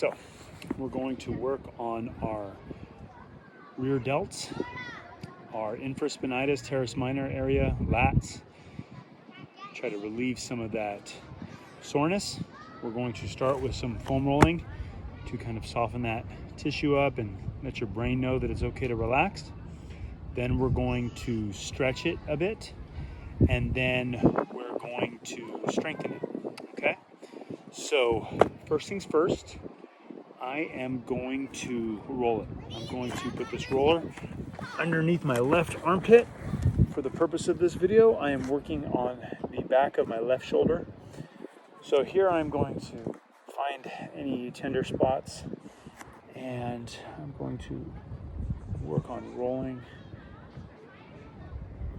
So we're going to work on our rear delts, our infraspinatus, teres minor area, lats. Try to relieve some of that soreness. We're going to start with some foam rolling to kind of soften that tissue up and let your brain know that it's okay to relax. Then we're going to stretch it a bit, and then we're going to strengthen it, okay? So first things first, I am going to roll it. I'm going to put this roller underneath my left armpit. For the purpose of this video, I am working on the back of my left shoulder. So here I'm going to find any tender spots, and I'm going to work on rolling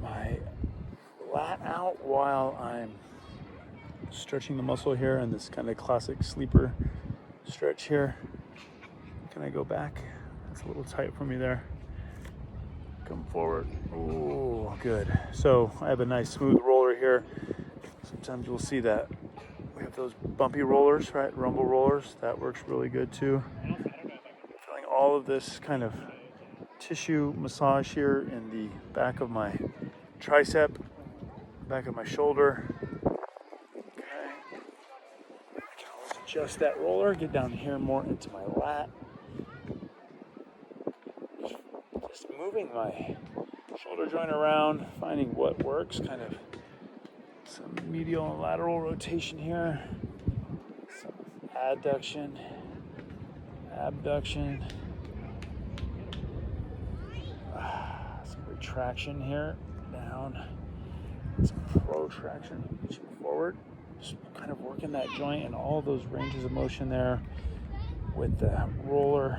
my lat out while I'm stretching the muscle here in this kind of classic sleeper stretch here. Can I go back? That's a little tight for me there. Come forward. Oh, good. So I have a nice smooth roller here. Sometimes you'll see that we have those bumpy rollers, right? Rumble rollers. That works really good too. Feeling all of this kind of tissue massage here in the back of my tricep, back of my shoulder. Okay. I can always adjust that roller, get down here more into my lat. Just moving my shoulder joint around, finding what works, kind of some medial and lateral rotation here, some adduction, abduction, some retraction here, down, some protraction, reaching forward, just kind of working that joint and all those ranges of motion there with the roller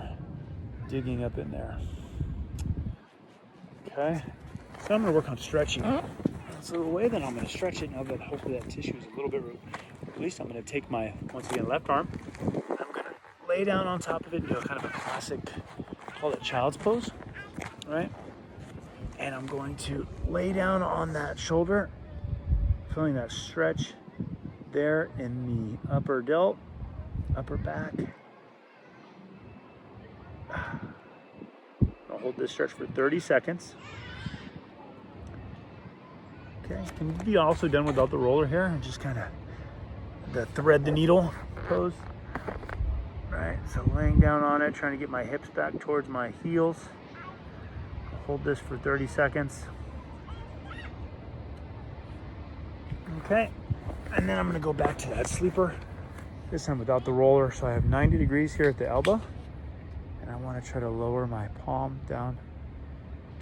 digging up in there. Okay, so I'm going to work on stretching. So the way that I'm going to stretch it, now that hopefully that tissue is a little bit released, I'm going to take my, once again, left arm. I'm going to lay down on top of it and do a kind of a classic, call it child's pose, right? And I'm going to lay down on that shoulder, feeling that stretch there in the upper delt, upper back. I'll hold this stretch for 30 seconds. Okay, can be also done without the roller here, and just kind of the thread the needle pose. Right, so laying down on it, trying to get my hips back towards my heels. Hold this for 30 seconds. Okay, and then I'm gonna go back to that sleeper, this time without the roller. So I have 90 degrees here at the elbow, and I wanna try to lower my palm down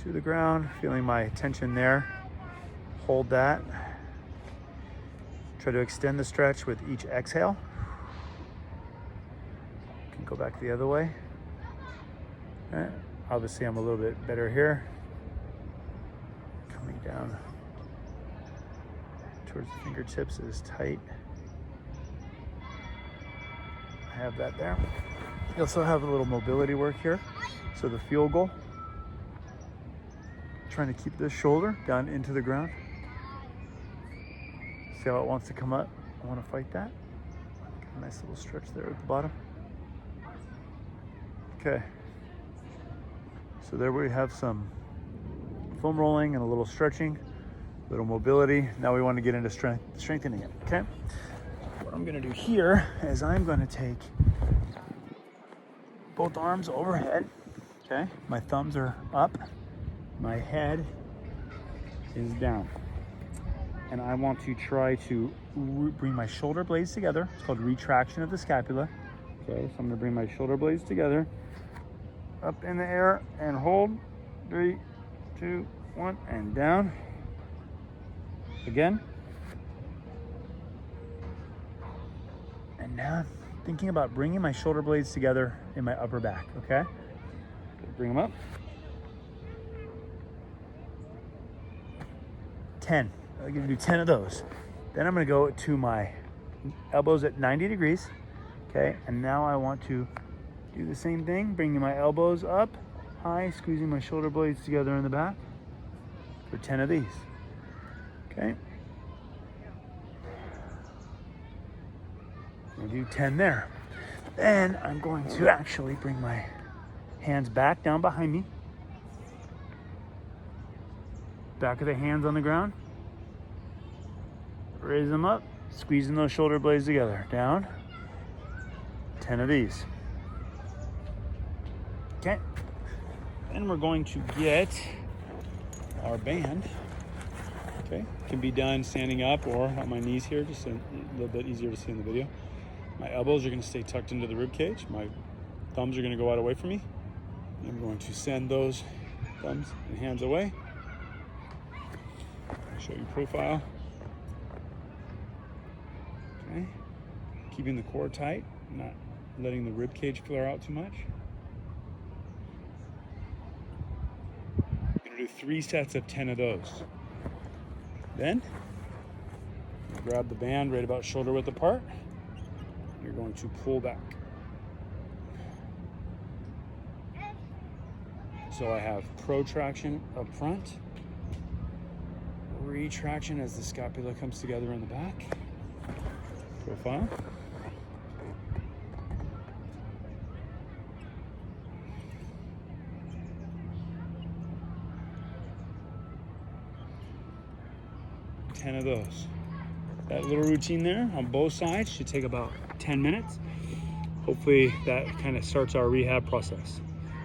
to the ground, feeling my tension there. Hold that. Try to extend the stretch with each exhale. You can go back the other way. Right. Obviously, I'm a little bit better here. Coming down towards the fingertips is tight. I have that there. You also have a little mobility work here. So the field goal, trying to keep this shoulder down into the ground. See how it wants to come up? I want to fight that. A nice little stretch there at the bottom. Okay. So there we have some foam rolling and a little stretching, a little mobility. Now we want to get into strengthening it, okay? What I'm going to do here is I'm going to take both arms overhead, okay? My thumbs are up, my head is down. And I want to try to bring my shoulder blades together. It's called retraction of the scapula. Okay, so I'm gonna bring my shoulder blades together, up in the air and hold. 3, 2, 1, and down. Again. And now I'm thinking about bringing my shoulder blades together in my upper back, okay? Bring them up. 10. I'm gonna do 10 of those. Then I'm gonna go to my elbows at 90 degrees, okay? And now I want to do the same thing, bringing my elbows up high, squeezing my shoulder blades together in the back for 10 of these, okay? I'm gonna do 10 there. Then I'm going to actually bring my hands back down behind me. Back of the hands on the ground. Raise them up, squeezing those shoulder blades together. Down. 10 of these. Okay. Then we're going to get our band. Okay. Can be done standing up or on my knees here, just a little bit easier to see in the video. My elbows are going to stay tucked into the rib cage. My thumbs are going to go out away from me. I'm going to send those thumbs and hands away. Show you profile. Okay. Keeping the core tight, not letting the rib cage flare out too much. I'm going to do 3 sets of 10 of those. Then, grab the band right about shoulder width apart. You're going to pull back. So I have protraction up front, retraction as the scapula comes together in the back. Profile. Ten of those. That little routine there on both sides should take about 10 minutes. Hopefully that kind of starts our rehab process.